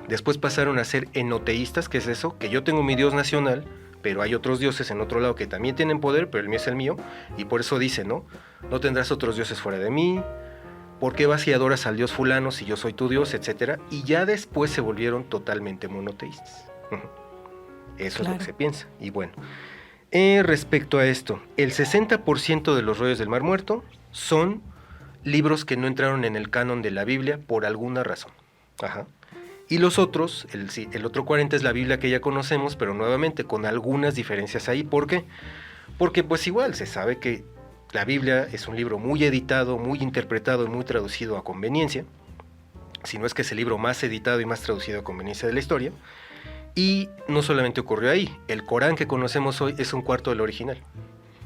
Después pasaron a ser enoteístas, que es eso, que yo tengo mi Dios nacional, pero hay otros dioses en otro lado que también tienen poder, pero el mío es el mío, y por eso dice, ¿no? No tendrás otros dioses fuera de mí, ¿por qué vas y adoras al Dios fulano si yo soy tu Dios, etcétera? Y ya después se volvieron totalmente monoteístas. Eso es lo que se piensa. Y bueno, respecto a esto, el 60% de los rollos del Mar Muerto son libros que no entraron en el canon de la Biblia por alguna razón. Y los otros, el otro 40% es la Biblia que ya conocemos, pero nuevamente con algunas diferencias ahí. ¿Por qué? Porque pues igual se sabe que la Biblia es un libro muy editado, muy interpretado y muy traducido a conveniencia. Si no es que es el libro más editado y más traducido a conveniencia de la historia. Y no solamente ocurrió ahí, el Corán que conocemos hoy es un cuarto del original.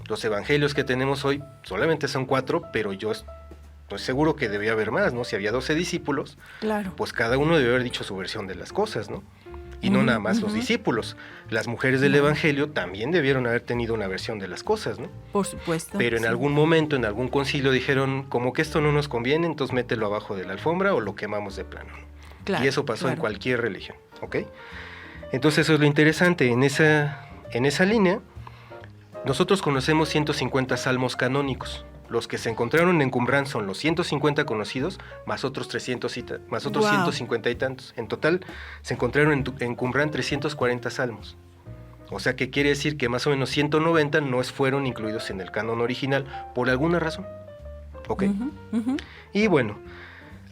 Los evangelios que tenemos hoy solamente son 4, pero yo estoy seguro que debía haber más, ¿no? Si había 12 discípulos, claro, pues cada uno debe haber dicho su versión de las cosas, ¿no? Y no nada más los discípulos. Las mujeres del evangelio también debieron haber tenido una versión de las cosas, ¿no? Por supuesto. Pero en algún momento, en algún concilio dijeron, como que esto no nos conviene, entonces mételo abajo de la alfombra o lo quemamos de plano. Claro, y eso pasó en cualquier religión, ¿ok? Entonces eso es lo interesante. En esa línea, nosotros conocemos 150 salmos canónicos. Los que se encontraron en Qumrán son los 150 conocidos, más otros 150 y tantos. En total, se encontraron en Qumrán 340 salmos. O sea, que quiere decir que más o menos 190 no fueron incluidos en el canon original por alguna razón. ¿Ok? Y bueno,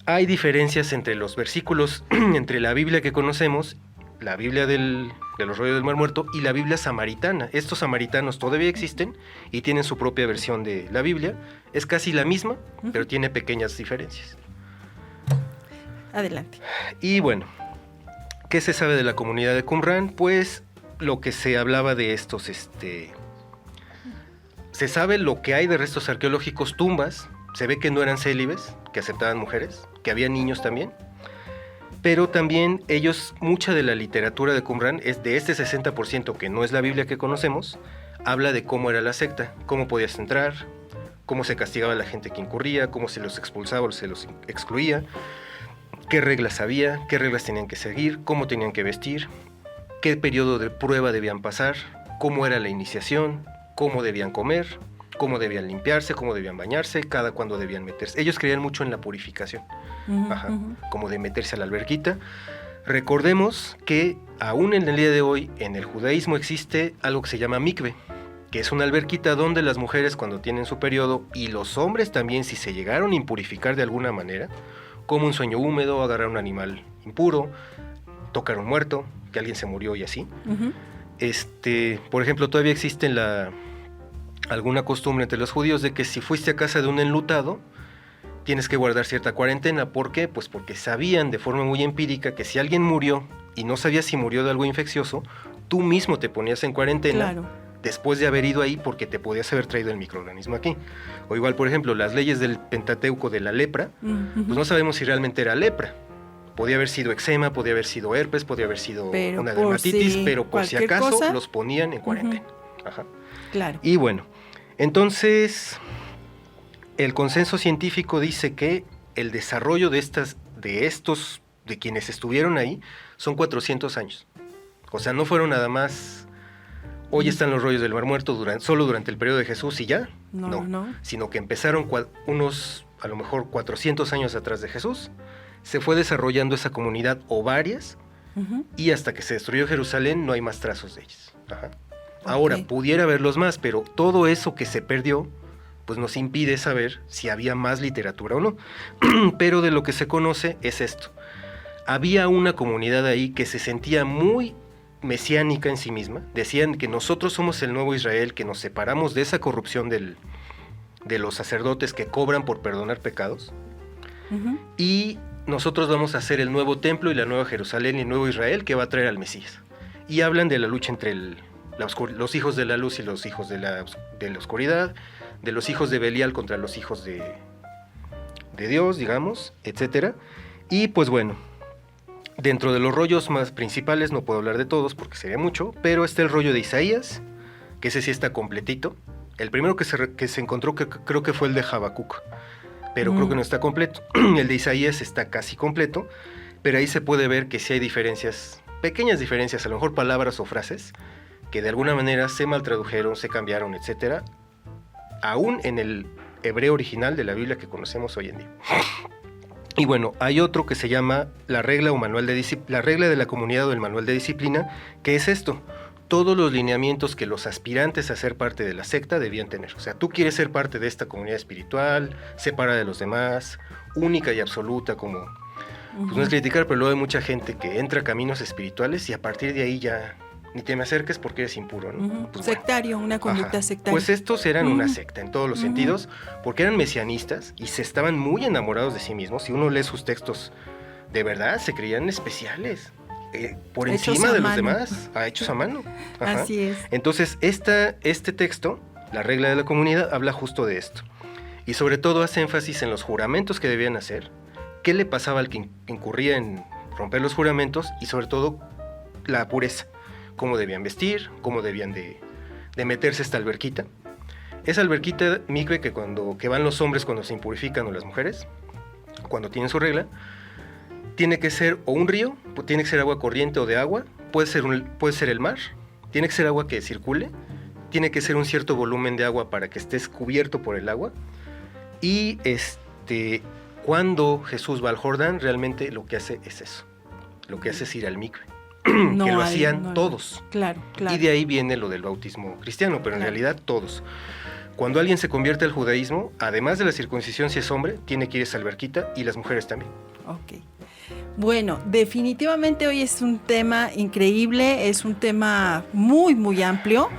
hay diferencias entre los versículos, entre la Biblia que conocemos, la Biblia de los rollos del Mar Muerto y la Biblia samaritana. Estos samaritanos todavía existen y tienen su propia versión de la Biblia. Es casi la misma, pero tiene pequeñas diferencias. Adelante. Y bueno, ¿qué se sabe de la comunidad de Qumrán? Pues lo que se hablaba de estos, se sabe lo que hay de restos arqueológicos, tumbas. Se ve que no eran célibes, que aceptaban mujeres, que había niños también. Pero también mucha de la literatura de Qumrán es de este 60% que no es la Biblia que conocemos, habla de cómo era la secta, cómo podías entrar, cómo se castigaba a la gente que incurría, cómo se los expulsaba o se los excluía, qué reglas había, qué reglas tenían que seguir, cómo tenían que vestir, qué periodo de prueba debían pasar, cómo era la iniciación, cómo debían comer, cómo debían limpiarse, cómo debían bañarse, cada cuándo debían meterse. Ellos creían mucho en la purificación, como de meterse a la alberquita. Recordemos que aún en el día de hoy, en el judaísmo existe algo que se llama mikve, que es una alberquita donde las mujeres cuando tienen su periodo, y los hombres también si se llegaron a impurificar de alguna manera, como un sueño húmedo, agarrar un animal impuro, tocar un muerto, que alguien se murió y así. Por ejemplo, todavía existe alguna costumbre entre los judíos de que si fuiste a casa de un enlutado, tienes que guardar cierta cuarentena. ¿Por qué? Pues porque sabían de forma muy empírica que si alguien murió y no sabías si murió de algo infeccioso, tú mismo te ponías en cuarentena después de haber ido ahí porque te podías haber traído el microorganismo aquí. O igual, por ejemplo, las leyes del Pentateuco de la lepra, pues no sabemos si realmente era lepra. Podía haber sido eczema, podía haber sido herpes, podía haber sido una dermatitis, pero por si acaso los ponían en cuarentena. Claro. Y bueno, entonces el consenso científico dice que el desarrollo de quienes estuvieron ahí, son 400 años. O sea, no fueron nada más, hoy están los rollos del Mar Muerto solo durante el periodo de Jesús y ya. No. Sino que empezaron a lo mejor 400 años atrás de Jesús. Se fue desarrollando esa comunidad o varias, y hasta que se destruyó Jerusalén no hay más trazos de ellas. Ahora, pudiera haberlos más, pero todo eso que se perdió, pues nos impide saber si había más literatura o no. Pero de lo que se conoce es esto. Había una comunidad ahí que se sentía muy mesiánica en sí misma. Decían que nosotros somos el nuevo Israel, que nos separamos de esa corrupción de los sacerdotes que cobran por perdonar pecados. Y nosotros vamos a hacer el nuevo templo y la nueva Jerusalén y el nuevo Israel que va a traer al Mesías. Y hablan de la lucha entre los hijos de la luz y los hijos de la oscuridad, de los hijos de Belial contra los hijos de Dios, digamos, etcétera. Y pues bueno, dentro de los rollos más principales, no puedo hablar de todos porque sería mucho, pero está el rollo de Isaías, que ese sí está completito. El primero que se encontró creo que fue el de Habacuc, pero creo que no está completo. El de Isaías está casi completo, pero ahí se puede ver que sí hay diferencias, pequeñas diferencias, a lo mejor palabras o frases, que de alguna manera se maltradujeron, se cambiaron, etcétera, aún en el hebreo original de la Biblia que conocemos hoy en día. Y bueno, hay otro que se llama la regla la regla de la comunidad o el manual de disciplina, que es esto: todos los lineamientos que los aspirantes a ser parte de la secta debían tener. O sea, tú quieres ser parte de esta comunidad espiritual, separada de los demás, única y absoluta, como, pues no es criticar, pero luego hay mucha gente que entra a caminos espirituales y a partir de ahí ya ni te me acerques porque eres impuro, ¿no? Pues sectario, bueno. una conducta sectaria. Pues estos eran una secta en todos los sentidos, porque eran mesianistas y se estaban muy enamorados de sí mismos. Si uno lee sus textos, de verdad, se creían especiales. Por Hechos encima a de los mano. demás, hechos a mano. Ajá. Así es. Entonces, este texto, la regla de la comunidad, habla justo de esto. Y sobre todo hace énfasis en los juramentos que debían hacer, qué le pasaba al que incurría en romper los juramentos y sobre todo la pureza, cómo debían vestir, cómo debían de meterse a esta alberquita. Esa alberquita mikve que van los hombres cuando se impurifican o las mujeres, cuando tienen su regla, tiene que ser o un río, tiene que ser agua corriente o de agua, puede ser el mar, tiene que ser agua que circule, tiene que ser un cierto volumen de agua para que estés cubierto por el agua. Y cuando Jesús va al Jordán, realmente lo que hace es eso, lo que hace es ir al mikve, No que lo hay- hacían no hay- todos. Claro, claro. Y de ahí viene lo del bautismo cristiano, pero en Claro. realidad todos. Cuando alguien se convierte al judaísmo, además de la circuncisión, si es hombre, tiene que ir a esa alberquita, y las mujeres también. Ok. Bueno, definitivamente hoy es un tema increíble, es un tema muy, muy amplio.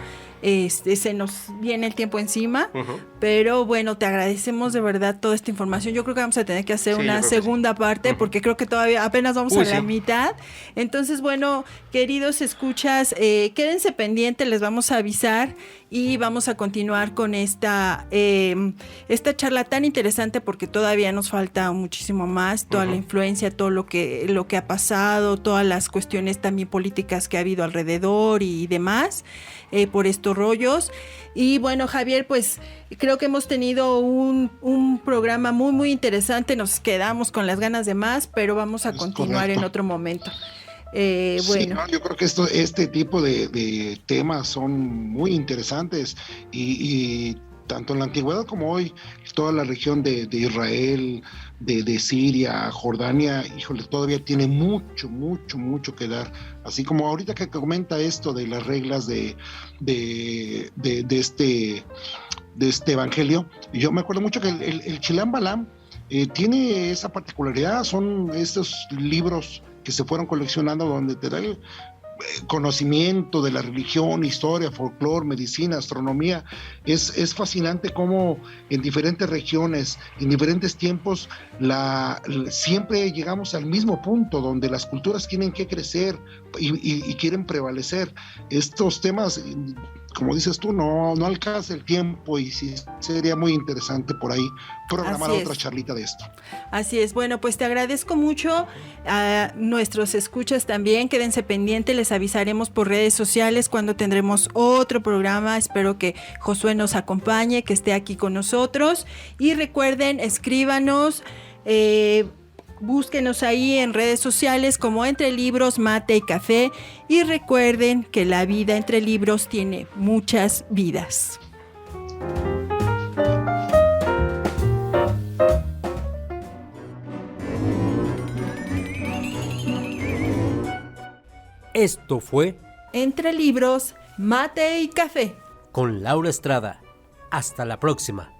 Se nos viene el tiempo encima, pero bueno, te agradecemos de verdad toda esta información. Yo creo que vamos a tener que hacer Sí, una yo creo que segunda parte, porque creo que todavía apenas vamos a la mitad. Entonces, bueno, queridos escuchas, quédense pendientes, les vamos a avisar y vamos a continuar con esta charla tan interesante, porque todavía nos falta muchísimo más, toda la influencia, todo lo que ha pasado, todas las cuestiones también políticas que ha habido alrededor y demás, por estos rollos. Y bueno, Javier, pues creo que hemos tenido un programa muy, muy interesante. Nos quedamos con las ganas de más, pero vamos a continuar correcto. en otro momento. Sí, Bueno. no, yo creo que este tipo de temas son muy interesantes y tanto en la antigüedad como hoy, toda la región de Israel, de Siria, Jordania, híjole, todavía tiene mucho que dar. Así como ahorita que comenta esto de las reglas de este evangelio, yo me acuerdo mucho que el Chilam Balam tiene esa particularidad, son estos libros que se fueron coleccionando donde te da el conocimiento de la religión, historia, folclore, medicina, astronomía. Es fascinante cómo en diferentes regiones, en diferentes tiempos, siempre llegamos al mismo punto donde las culturas tienen que crecer y quieren prevalecer. Estos temas, como dices tú, no alcanza el tiempo y sí sería muy interesante por ahí programar otra charlita de esto. Así es. Bueno, pues te agradezco mucho. A nuestros escuchas también, quédense pendientes, les avisaremos por redes sociales cuando tendremos otro programa. Espero que Josué nos acompañe, que esté aquí con nosotros. Y recuerden, escríbanos, búsquenos ahí en redes sociales como Entre Libros, Mate y Café. Y recuerden que la vida entre libros tiene muchas vidas. Esto fue Entre Libros, Mate y Café. con Laura Estrada. Hasta la próxima.